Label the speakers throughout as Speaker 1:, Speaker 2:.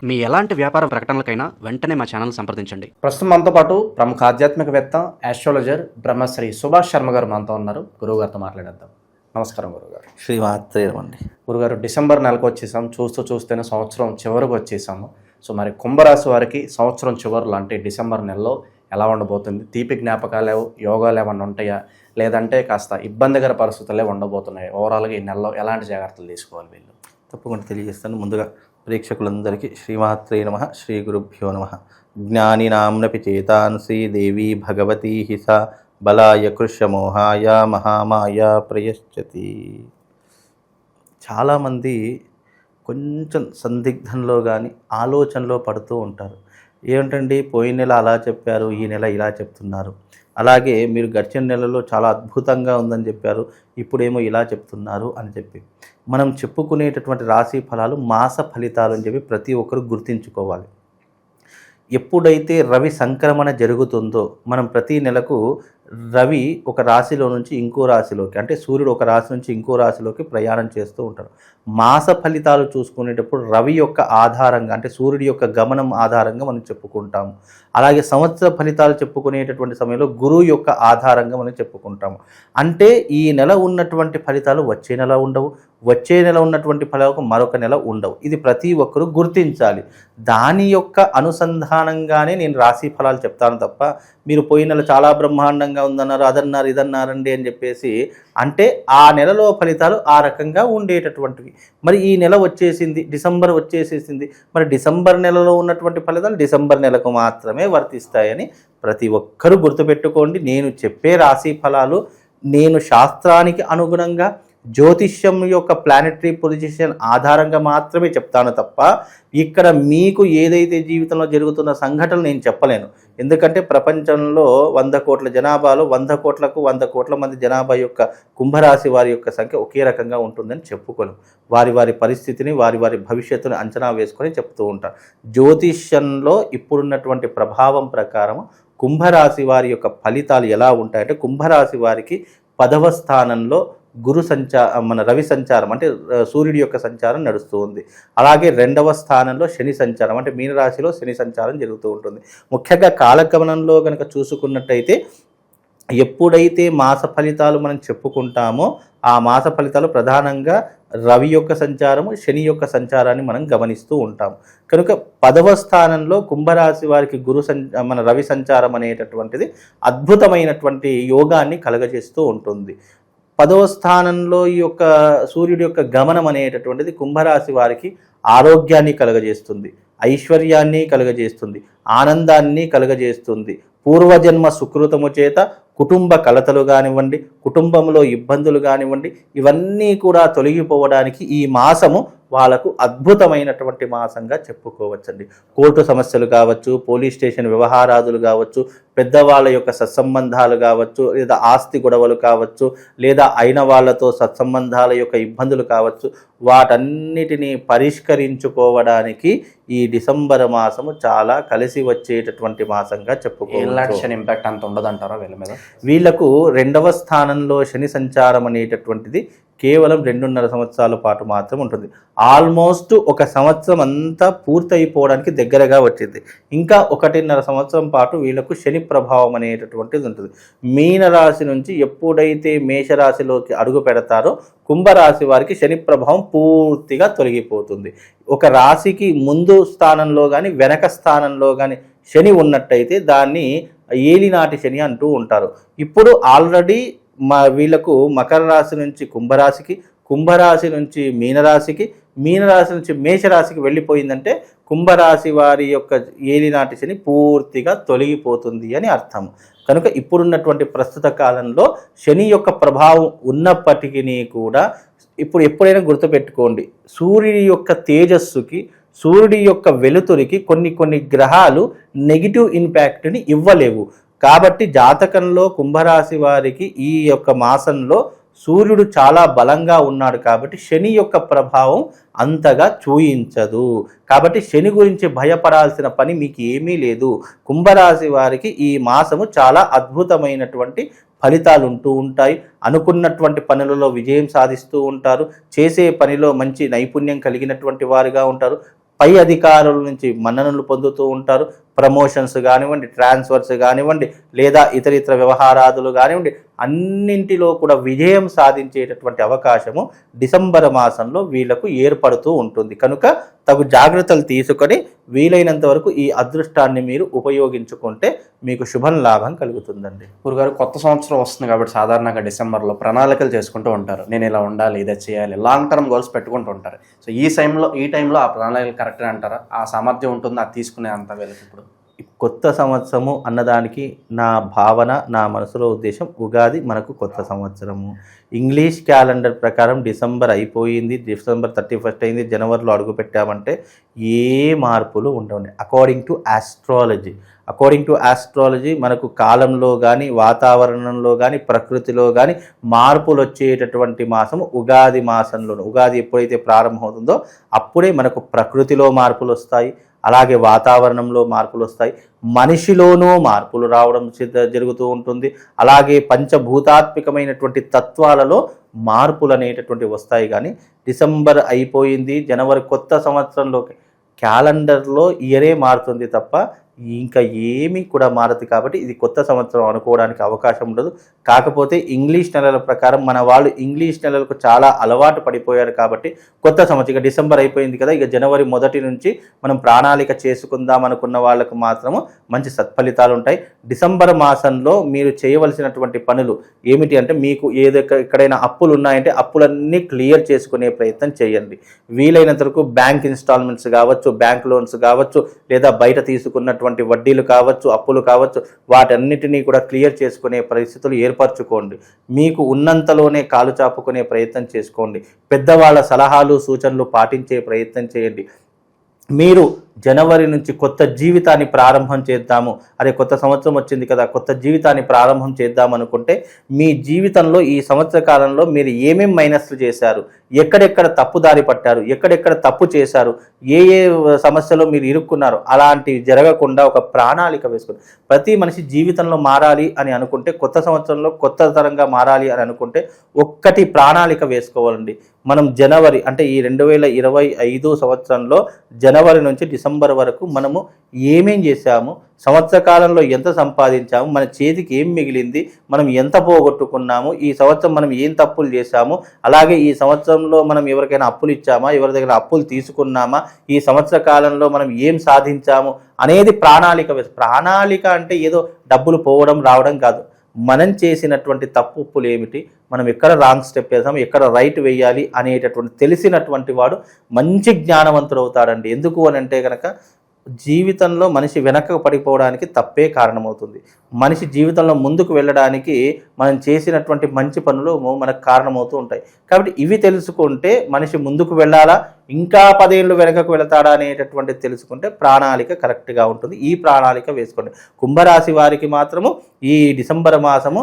Speaker 1: మీ ఎలాంటి వ్యాపార ప్రకటనలకైనా వెంటనే మా ఛానల్ సంప్రదించండి.
Speaker 2: ప్రస్తుతం మనతో పాటు ప్రముఖ ఆధ్యాత్మికవేత్త ఆస్ట్రాలజర్ బ్రహ్మశ్రీ సుభాష్ శర్మ గారు మనతో ఉన్నారు. గురువుగారితో మాట్లాడేద్దాం. నమస్కారం గురుగారు.
Speaker 3: శ్రీమాత్రేయమండి.
Speaker 2: గురుగారు, డిసెంబర్ నెలకు వచ్చేసాం. చూస్తూనే సంవత్సరం చివరికి వచ్చేసాము. సో మరి కుంభరాశి వారికి సంవత్సరం చివరిలో అంటే డిసెంబర్ నెలలో ఎలా ఉండబోతుంది? తీపి జ్ఞాపకాలు యోగాలు ఏమన్నా ఉంటాయా, లేదంటే కాస్త ఇబ్బందికర పరిస్థితులే ఉండబోతున్నాయి? ఓవరాల్గా ఈ నెలలో ఎలాంటి జాగ్రత్తలు తీసుకోవాలి వీళ్ళు?
Speaker 3: తప్పకుండా తెలియజేస్తాను. ముందుగా ప్రేక్షకులందరికీ శ్రీమాత్రే నమః, శ్రీ గురుభ్యో నమః. జ్ఞానినాంనపి చేతాంసి దేవీ భగవతీ హిస బలాయ కృష్యమోహాయ మహామాయ ప్రయశ్చతి. చాలామంది కొంచెం సందిగ్ధంలో కానీ ఆలోచనలో పడుతూ ఉంటారు. ఏమిటండి, పోయిన నెల అలా చెప్పారు, ఈ నెల ఇలా చెప్తున్నారు, అలాగే మీరు గడిచిన నెలలో చాలా అద్భుతంగా ఉందని చెప్పారు, ఇప్పుడేమో ఇలా చెప్తున్నారు అని చెప్పి మనం చెప్పుకునేటటువంటి రాశి ఫలాలు మాస ఫలితాలు అని చెప్పి ప్రతి ఒక్కరు గుర్తించుకోవాలి. ఎప్పుడైతే రవి సంక్రమణ జరుగుతుందో మనం ప్రతి నెలకు రవి ఒక రాశిలో నుంచి ఇంకో రాశిలోకి, అంటే సూర్యుడు ఒక రాశి నుంచి ఇంకో రాశిలోకి ప్రయాణం చేస్తూ ఉంటారు. మాస ఫలితాలు చూసుకునేటప్పుడు రవి యొక్క ఆధారంగా, అంటే సూర్యుడి యొక్క గమనం ఆధారంగా మనం చెప్పుకుంటాము. అలాగే సంవత్సర ఫలితాలు చెప్పుకునేటటువంటి సమయంలో గురువు యొక్క ఆధారంగా మనం చెప్పుకుంటాము. అంటే ఈ నెల ఉన్నటువంటి ఫలితాలు వచ్చే నెల ఉండవు, వచ్చే నెల ఉన్నటువంటి ఫలాలకు మరొక నెల ఉండవు. ఇది ప్రతి ఒక్కరూ గుర్తించాలి. దాని యొక్క అనుసంధానంగానే నేను రాశి ఫలాలు చెప్తాను తప్ప మీరు పోయిన నెల చాలా బ్రహ్మాండంగా ఉందన్నారు, అదన్నారు, ఇదన్నారండి అని చెప్పేసి అంటే ఆ నెలలో ఫలితాలు ఆ రకంగా ఉండేటటువంటివి. మరి ఈ నెల వచ్చేసింది, డిసెంబర్ వచ్చేసేసింది, మరి డిసెంబర్ నెలలో ఉన్నటువంటి ఫలితాలు డిసెంబర్ నెలకు మాత్రమే వర్తిస్తాయని ప్రతి ఒక్కరూ గుర్తుపెట్టుకోండి. నేను చెప్పే రాశి ఫలాలు నేను శాస్త్రానికి అనుగుణంగా జ్యోతిష్యం యొక్క ప్లానెటరీ పొజిషన్ ఆధారంగా మాత్రమే చెప్తాను తప్ప ఇక్కడ మీకు ఏదైతే జీవితంలో జరుగుతున్న సంఘటనలు నేను చెప్పలేను. ఎందుకంటే ప్రపంచంలో 100 కోట్ల జనాభాలో 100 కోట్లకు 100 కోట్ల మంది జనాభా యొక్క కుంభరాశి వారి యొక్క సంఖ్య ఒకే రకంగా ఉంటుందని చెప్పుకోను. వారి వారి పరిస్థితిని, వారి వారి భవిష్యత్తుని అంచనా వేసుకొని చెప్తూ ఉంటారు. జ్యోతిష్యంలో ఇప్పుడున్నటువంటి ప్రభావం ప్రకారం కుంభరాశి వారి యొక్క ఫలితాలు ఎలా ఉంటాయంటే, కుంభరాశి వారికి 10వ స్థానంలో మన రవి సంచారం అంటే సూర్యుడి యొక్క సంచారం నడుస్తూ ఉంది. అలాగే 2వ స్థానంలో శని సంచారం అంటే మీనరాశిలో శని సంచారం జరుగుతూ ఉంటుంది. ముఖ్యంగా కాలగమనంలో కనుక చూసుకున్నట్టయితే ఎప్పుడైతే మాస ఫలితాలు మనం చెప్పుకుంటామో ఆ మాస ఫలితాలు ప్రధానంగా రవి యొక్క సంచారము, శని యొక్క సంచారాన్ని మనం గమనిస్తూ ఉంటాం. కనుక 10వ స్థానంలో కుంభరాశి వారికి మన రవి సంచారం అనేటటువంటిది అద్భుతమైనటువంటి యోగాన్ని కలగజేస్తూ ఉంటుంది. 10వ స్థానంలో ఈ యొక్క సూర్యుడి యొక్క గమనం అనేటటువంటిది కుంభరాశి వారికి ఆరోగ్యాన్ని కలగజేస్తుంది, ఐశ్వర్యాన్ని కలగజేస్తుంది, ఆనందాన్ని కలగజేస్తుంది. పూర్వజన్మ సుకృతము చేత కుటుంబ కలతలు కానివ్వండి, కుటుంబంలో ఇబ్బందులు కానివ్వండి, ఇవన్నీ కూడా తొలగిపోవడానికి ఈ మాసము వాళ్ళకు అద్భుతమైనటువంటి మాసంగా చెప్పుకోవచ్చండి. కోర్టు సమస్యలు కావచ్చు, పోలీస్ స్టేషన్ వ్యవహారాదులు కావచ్చు, పెద్దవాళ్ళ యొక్క సత్సంబంధాలు కావచ్చు, లేదా ఆస్తి గొడవలు కావచ్చు, లేదా అయిన వాళ్ళతో సత్సంబంధాల యొక్క ఇబ్బందులు కావచ్చు, వాటన్నిటినీ పరిష్కరించుకోవడానికి ఈ డిసెంబర్ మాసము చాలా కలిసి వచ్చేటటువంటి మాసంగా చెప్పుకోవచ్చు.
Speaker 2: శని ఇంపాక్ట్ అంత ఉండదంటారా వీళ్ళ మీద?
Speaker 3: వీళ్లకు 2వ స్థానంలో శని సంచారం అనేటటువంటిది కేవలం 2.5 సంవత్సరాల పాటు మాత్రం ఉంటుంది. ఆల్మోస్ట్ 1 సంవత్సరం అంతా పూర్తయిపోవడానికి దగ్గరగా వచ్చింది. ఇంకా 1.5 సంవత్సరం పాటు వీళ్ళకు శని ప్రభావం అనేటటువంటిది ఉంటుంది. మీనరాశి నుంచి ఎప్పుడైతే మేషరాశిలోకి అడుగు పెడతారో కుంభరాశి వారికి శని ప్రభావం పూర్తిగా తొలగిపోతుంది. ఒక రాశికి ముందు స్థానంలో కానీ వెనక స్థానంలో కానీ శని ఉన్నట్టయితే దాన్ని ఏలినాటి శని అంటూ ఉంటారు. ఇప్పుడు ఆల్రెడీ వీళ్ళకు మకర రాశి నుంచి కుంభరాశికి, కుంభరాశి నుంచి మీనరాశికి, మీనరాశి నుంచి మేషరాశికి వెళ్ళిపోయిందంటే కుంభరాశి వారి యొక్క ఏలినాటి శని పూర్తిగా తొలగిపోతుంది అని అర్థం. కనుక ఇప్పుడున్నటువంటి ప్రస్తుత కాలంలో శని యొక్క ప్రభావం ఉన్నప్పటికీ కూడా ఇప్పుడు ఎప్పుడైనా గుర్తుపెట్టుకోండి, సూర్యుడి యొక్క తేజస్సుకి, సూర్యుడి యొక్క వెలుతురికి కొన్ని గ్రహాలు నెగిటివ్ ఇంపాక్ట్ని ఇవ్వలేవు. కాబట్టి జాతకంలో కుంభరాశి వారికి ఈ యొక్క మాసంలో సూర్యుడు చాలా బలంగా ఉన్నాడు కాబట్టి శని యొక్క ప్రభావం అంతగా చూయించదు. కాబట్టి శని గురించి భయపడాల్సిన పని మీకు ఏమీ లేదు. కుంభరాశి వారికి ఈ మాసము చాలా అద్భుతమైనటువంటి ఫలితాలు ఉంటూ ఉంటాయి. అనుకున్నటువంటి పనులలో విజయం సాధిస్తూ ఉంటారు. చేసే పనిలో మంచి నైపుణ్యం కలిగినటువంటి వారుగా ఉంటారు. పై అధికారుల నుంచి మన్ననలు పొందుతూ ఉంటారు. ప్రమోషన్స్ కానివ్వండి, ట్రాన్స్ఫర్స్ కానివ్వండి, లేదా ఇతర వ్యవహారాదులు కానివ్వండి, అన్నింటిలో కూడా విజయం సాధించేటటువంటి అవకాశము డిసెంబర్ మాసంలో వీళ్లకు ఏర్పడుతూ ఉంటుంది. కనుక తగు జాగ్రత్తలు తీసుకొని వీలైనంత వరకు ఈ అదృష్టాన్ని మీరు ఉపయోగించుకుంటే మీకు శుభం లాభం కలుగుతుందండి.
Speaker 2: గురుగారు, కొత్త సంవత్సరం వస్తుంది కాబట్టి సాధారణంగా డిసెంబర్లో ప్రణాళికలు చేసుకుంటూ ఉంటారు. నేను ఇలా ఉండాలి, ఇదే చేయాలి, లాంగ్ టర్మ్ గోల్స్ పెట్టుకుంటూ ఉంటారు. సో ఈ టైంలో ఆ ప్రణాళికలు కరెక్ట్గా అంటారా? ఆ సామర్థ్యం ఉంటుందా అది తీసుకునే అంత వీళ్ళకి? ఇప్పుడు
Speaker 3: కొత్త సంవత్సరము అన్నదానికి నా భావన, నా మనసులో ఉద్దేశం, ఉగాది మనకు కొత్త సంవత్సరము. ఇంగ్లీష్ క్యాలెండర్ ప్రకారం డిసెంబర్ అయిపోయింది, డిసెంబర్ 31 అయింది, జనవరిలో అడుగు పెట్టామంటే ఏ మార్పులు ఉండవండి. అకార్డింగ్ టు ఆస్ట్రాలజీ మనకు కాలంలో కానీ, వాతావరణంలో కానీ, ప్రకృతిలో కానీ మార్పులు వచ్చేటటువంటి మాసము ఉగాది మాసంలో. ఉగాది ఎప్పుడైతే ప్రారంభమవుతుందో అప్పుడే మనకు ప్రకృతిలో మార్పులు వస్తాయి, అలాగే వాతావరణంలో మార్పులు వస్తాయి, మనిషిలోనూ మార్పులు రావడం జరుగుతూ ఉంటుంది. అలాగే పంచభూతాత్మికమైనటువంటి తత్వాలలో మార్పులు అనేటటువంటివి వస్తాయి. కానీ డిసెంబర్ అయిపోయింది, జనవరి కొత్త సంవత్సరంలోకి క్యాలెండర్లో ఇయరే మారుతుంది తప్ప ఇంకా ఏమీ కూడా మారదు. కాబట్టి ఇది కొత్త సంవత్సరం అనుకోవడానికి అవకాశం ఉండదు. కాకపోతే ఇంగ్లీష్ నెలల ప్రకారం మన వాళ్ళు ఇంగ్లీష్ నెలలకు చాలా అలవాటు పడిపోయారు. కాబట్టి కొత్త సంవత్సరం ఇక డిసెంబర్ అయిపోయింది కదా, ఇక జనవరి 1 నుంచి మనం ప్రణాళిక చేసుకుందాం అనుకున్న వాళ్ళకు మాత్రము మంచి సత్ఫలితాలు ఉంటాయి. డిసెంబర్ మాసంలో మీరు చేయవలసినటువంటి పనులు ఏమిటి అంటే, మీకు ఎక్కడైనా అప్పులు ఉన్నాయంటే అప్పులన్నీ క్లియర్ చేసుకునే ప్రయత్నం చేయండి. వీలైనంత వరకు బ్యాంక్ ఇన్స్టాల్మెంట్స్ కావచ్చు, బ్యాంక్ లోన్స్ కావచ్చు, లేదా బయట తీసుకున్నటువంటి వడ్డీలు కావచ్చు, అప్పులు కావచ్చు, వాటన్నిటినీ కూడా క్లియర్ చేసుకునే పరిస్థితులు ఏర్పరచుకోండి. మీకు ఉన్నంతలోనే కాలు చాపుకునే ప్రయత్నం చేసుకోండి. పెద్దవాళ్ళ సలహాలు సూచనలు పాటించే ప్రయత్నం చేయండి. మీరు జనవరి నుంచి కొత్త జీవితాన్ని ప్రారంభం చేద్దాము, అరే కొత్త సంవత్సరం వచ్చింది కదా, కొత్త జీవితాన్ని ప్రారంభం చేద్దాం అనుకుంటే మీ జీవితంలో ఈ సంవత్సర కాలంలో మీరు ఏమేం మైనస్లు చేశారు, ఎక్కడెక్కడ తప్పుదారి పట్టారు, ఎక్కడెక్కడ తప్పు చేశారు, ఏ సమస్యలో మీరు ఇరుక్కున్నారు, అలాంటివి జరగకుండా ఒక ప్రణాళిక వేసుకోండి. ప్రతి మనిషి జీవితంలో మారాలి అని అనుకుంటే, కొత్త సంవత్సరంలో కొత్త తరంగా మారాలి అని అనుకుంటే ఒక్కటి ప్రణాళిక వేసుకోవాలండి. మనం జనవరి అంటే ఈ 2025 సంవత్సరంలో జనవరి నుంచి డిసెంబర్ వరకు మనము ఏమేం చేశాము, సంవత్సర కాలంలో ఎంత సంపాదించాము, మన చేతికి ఏం మిగిలింది, మనం ఎంత పోగొట్టుకున్నాము, ఈ సంవత్సరం మనం ఏం తప్పులు చేశాము, అలాగే ఈ సంవత్సరంలో మనం ఎవరికైనా అప్పులు ఇచ్చామా, ఎవరి దగ్గర అప్పులు తీసుకున్నామా, ఈ సంవత్సర కాలంలో మనం ఏం సాధించాము అనేది ప్రణాళిక అంటే ఏదో డబ్బులు పోవడం రావడం కాదు. మనం చేసినటువంటి తప్పులు ఏమిటి, మనం ఎక్కడ రాంగ్ స్టెప్ వేసాము, ఎక్కడ రైట్ వేయాలి అనేటటువంటి తెలిసినటువంటి వాడు మంచి జ్ఞానవంతుడు అవుతాడండి. ఎందుకు అని అంటే కనుక జీవితంలో మనిషి వెనక్కి పడిపోవడానికి తప్పే కారణమవుతుంది. మనిషి జీవితంలో ముందుకు వెళ్ళడానికి మనం చేసినటువంటి మంచి పనులు మనకు కారణమవుతూ ఉంటాయి. కాబట్టి ఇవి తెలుసుకుంటే మనిషి ముందుకు వెళ్ళాలా, ఇంకా 10 ఏళ్ళు వెనకకు వెళతాడా అనేటటువంటి తెలుసుకుంటే ప్రణాళిక కరెక్ట్గా ఉంటుంది. ఈ ప్రణాళిక వేసుకోండి. కుంభరాశి వారికి మాత్రము ఈ డిసెంబర్ మాసము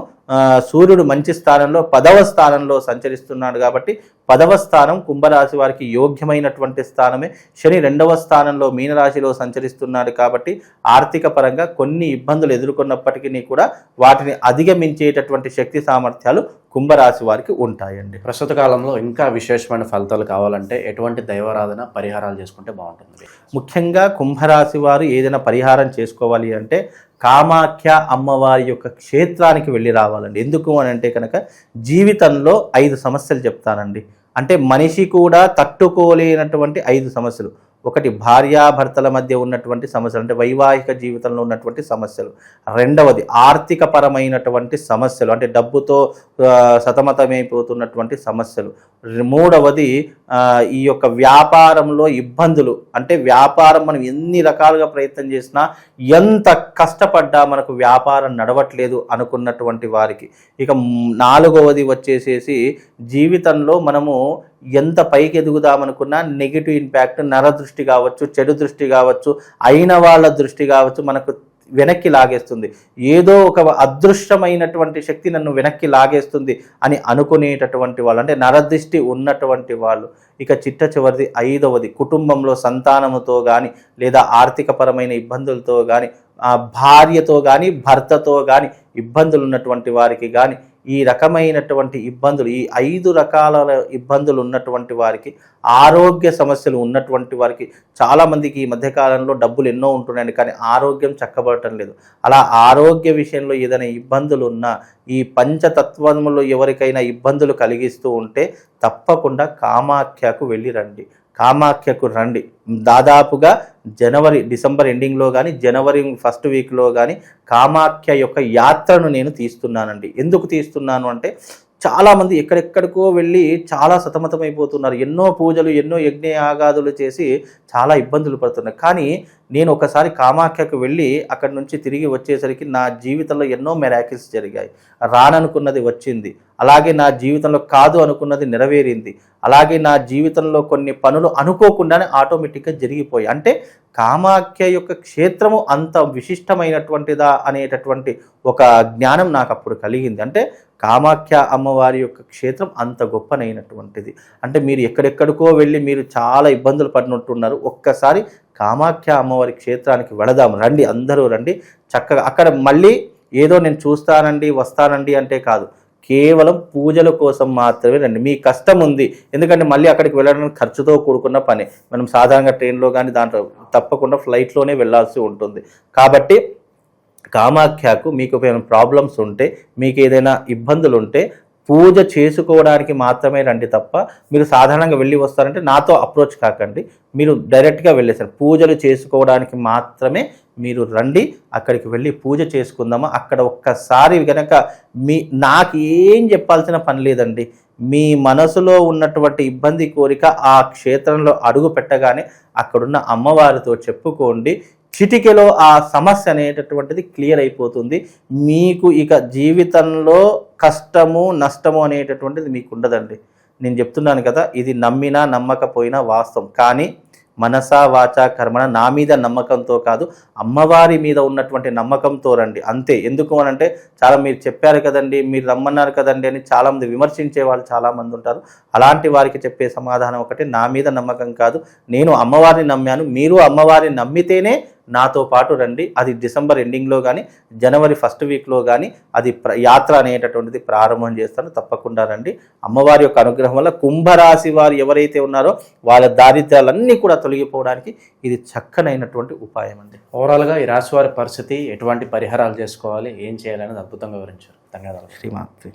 Speaker 3: సూర్యుడు మంచి స్థానంలో 10వ స్థానంలో సంచరిస్తున్నాడు. కాబట్టి 10వ స్థానం కుంభరాశి వారికి యోగ్యమైనటువంటి స్థానమే. శని 2వ స్థానంలో మీనరాశిలో సంచరిస్తున్నాడు. కాబట్టి ఆర్థిక పరంగా కొన్ని ఇబ్బందులు ఎదుర్కొన్నప్పటికీ కూడా వాటిని అధిగమించేటటువంటి శక్తి సామర్థ్యాలు కుంభరాశి వారికి ఉంటాయండి.
Speaker 2: ప్రస్తుత కాలంలో ఇంకా విశేషమైన ఫలితాలు కావాలంటే ఎటువంటి దైవారాధన పరిహారాలు చేసుకుంటే బాగుంటుంది?
Speaker 3: ముఖ్యంగా కుంభరాశి వారు ఏదైనా పరిహారం చేసుకోవాలి అంటే కామాఖ్య అమ్మవారి యొక్క క్షేత్రానికి వెళ్ళి రావాలండి. ఎందుకు అని అంటే కనుక జీవితంలో 5 సమస్యలు చెప్తానండి. అంటే మనిషి కూడా తట్టుకోలేనటువంటి 5 సమస్యలు. ఒకటి భార్యాభర్తల మధ్య ఉన్నటువంటి సమస్యలు, అంటే వైవాహిక జీవితంలో ఉన్నటువంటి సమస్యలు. రెండవది ఆర్థిక పరమైనటువంటి సమస్యలు, అంటే డబ్బుతో సతమతమైపోతున్నటువంటి సమస్యలు. మూడవది ఈ యొక్క వ్యాపారంలో ఇబ్బందులు, అంటే వ్యాపారం మనం ఎన్ని రకాలుగా ప్రయత్నం చేసినా, ఎంత కష్టపడ్డా మనకు వ్యాపారం నడవట్లేదు అనుకున్నటువంటి వారికి. ఇక నాలుగవది వచ్చేసేసి జీవితంలో మనము ఎంత పైకి ఎదుగుదామనుకున్నా నెగిటివ్ ఇంపాక్ట్, నరదృష్టి కావచ్చు, చెడు దృష్టి కావచ్చు, అయిన వాళ్ళ దృష్టి కావచ్చు, మనకు వెనక్కి లాగేస్తుంది. ఏదో ఒక అదృష్టమైనటువంటి శక్తి నన్ను వెనక్కి లాగేస్తుంది అని అనుకునేటటువంటి వాళ్ళు, అంటే నరదృష్టి ఉన్నటువంటి వాళ్ళు. ఇక చిట్ట చివరిది 5వది కుటుంబంలో సంతానముతో కానీ, లేదా ఆర్థికపరమైన ఇబ్బందులతో కానీ, భార్యతో కానీ, భర్తతో కానీ ఇబ్బందులు ఉన్నటువంటి వారికి కానీ, ఈ రకమైనటువంటి ఇబ్బందులు, ఈ 5 రకాల ఇబ్బందులు ఉన్నటువంటి వారికి, ఆరోగ్య సమస్యలు ఉన్నటువంటి వారికి, చాలామందికి ఈ మధ్యకాలంలో డబ్బులు ఎన్నో ఉంటున్నాయి కానీ ఆరోగ్యం చక్కబడటం లేదు. అలా ఆరోగ్య విషయంలో ఏదైనా ఇబ్బందులు ఉన్నా, ఈ పంచతత్వములో ఎవరికైనా ఇబ్బందులు కలిగిస్తూ ఉంటే తప్పకుండా కామాఖ్యకు వెళ్ళి రండి. కామాఖ్యకు రండి. దాదాపుగా డిసెంబర్ ఎండింగ్లో కానీ జనవరి ఫస్ట్ వీక్లో కానీ కామాఖ్య యొక్క యాత్రను నేను తీస్తున్నానండి. ఎందుకు తీస్తున్నాను అంటే చాలామంది ఎక్కడెక్కడికో వెళ్ళి చాలా సతమతమైపోతున్నారు. ఎన్నో పూజలు, ఎన్నో యజ్ఞ యాగాదులు చేసి చాలా ఇబ్బందులు పడుతున్నారు. కానీ నేను ఒకసారి కామాఖ్యకు వెళ్ళి అక్కడి నుంచి తిరిగి వచ్చేసరికి నా జీవితంలో ఎన్నో మెరాకిల్స్ జరిగాయి. రాననుకున్నది వచ్చింది, అలాగే నా జీవితంలో కాదు అనుకున్నది నెరవేరింది, అలాగే నా జీవితంలో కొన్ని పనులు అనుకోకుండానే ఆటోమేటిక్గా జరిగిపోయాయి. అంటే కామాఖ్య యొక్క క్షేత్రము అంత విశిష్టమైనటువంటిదా అనేటటువంటి ఒక జ్ఞానం నాకు అప్పుడు కలిగింది. అంటే కామాఖ్య అమ్మవారి యొక్క క్షేత్రం అంత గొప్పనైనటువంటిది. అంటే మీరు ఎక్కడెక్కడికో వెళ్ళి మీరు చాలా ఇబ్బందులు పడినట్టున్నారు. ఒక్కసారి కామాఖ్య అమ్మవారి క్షేత్రానికి వెళదాం, రండి, అందరూ రండి. చక్కగా అక్కడ మళ్ళీ ఏదో నేను చూస్తానండి వస్తానండి అంటే కాదు, కేవలం పూజల కోసం మాత్రమే రండి. మీ కష్టం ఉంది, ఎందుకంటే మళ్ళీ అక్కడికి వెళ్ళడానికి ఖర్చుతో కూడుకున్న పని. మనం సాధారణంగా ట్రైన్లో కానీ దాంట్లో తప్పకుండా ఫ్లైట్లోనే వెళ్ళాల్సి ఉంటుంది. కాబట్టి కామాఖ్యకు మీకు ఏమైనా ప్రాబ్లమ్స్ ఉంటే, మీకు ఏదైనా ఇబ్బందులు ఉంటే పూజ చేసుకోవడానికి మాత్రమే రండి తప్ప మీరు సాధారణంగా వెళ్ళి వస్తారంటే నాతో అప్రోచ్ కాకండి. మీరు డైరెక్ట్గా వెళ్ళేసారు. పూజలు చేసుకోవడానికి మాత్రమే మీరు రండి. అక్కడికి వెళ్ళి పూజ చేసుకుందామా. అక్కడ ఒక్కసారి కనుక నాకు ఏం చెప్పాల్సిన పని లేదండి. మీ మనసులో ఉన్నటువంటి ఇబ్బంది కోరిక ఆ క్షేత్రంలో అడుగు పెట్టగానే అక్కడున్న అమ్మవారితో చెప్పుకోండి. చిటికెలో ఆ సమస్య అనేటటువంటిది క్లియర్ అయిపోతుంది. మీకు ఇక జీవితంలో కష్టము నష్టము అనేటటువంటిది మీకు ఉండదండి. నేను చెప్తున్నాను కదా, ఇది నమ్మినా నమ్మకపోయినా వాస్తవం. కానీ మనసా వాచా కర్మణ నా మీద నమ్మకంతో కాదు, అమ్మవారి మీద ఉన్నటువంటి నమ్మకంతో రండి అంతే. ఎందుకు అనంటే చాలా మీరు చెప్పారు కదండి, మీరు రమ్మన్నారు కదండి అని చాలామంది విమర్శించే వాళ్ళు చాలామంది ఉంటారు. అలాంటి వారికి చెప్పే సమాధానం ఒకటి, నా మీద నమ్మకం కాదు, నేను అమ్మవారిని నమ్మాను, మీరు అమ్మవారిని నమ్మితేనే నాతో పాటు రండి. అది డిసెంబర్ ఎండింగ్లో కానీ జనవరి ఫస్ట్ వీక్లో కానీ అది యాత్ర అనేటటువంటిది ప్రారంభం చేస్తాను. తప్పకుండా రండి. అమ్మవారి యొక్క అనుగ్రహం వల్ల కుంభరాశి వారు ఎవరైతే ఉన్నారో వాళ్ళ దారిద్ర్యాలన్నీ కూడా తొలగిపోవడానికి ఇది చక్కనైనటువంటి ఉపాయం అండి.
Speaker 2: ఓవరాల్గా ఈ రాశి వారి పరిస్థితి, ఎటువంటి పరిహారాలు చేసుకోవాలి, ఏం చేయాలనేది అద్భుతంగా వివరించారు. ధన్యవాదాలు.
Speaker 3: శ్రీమాత్రి.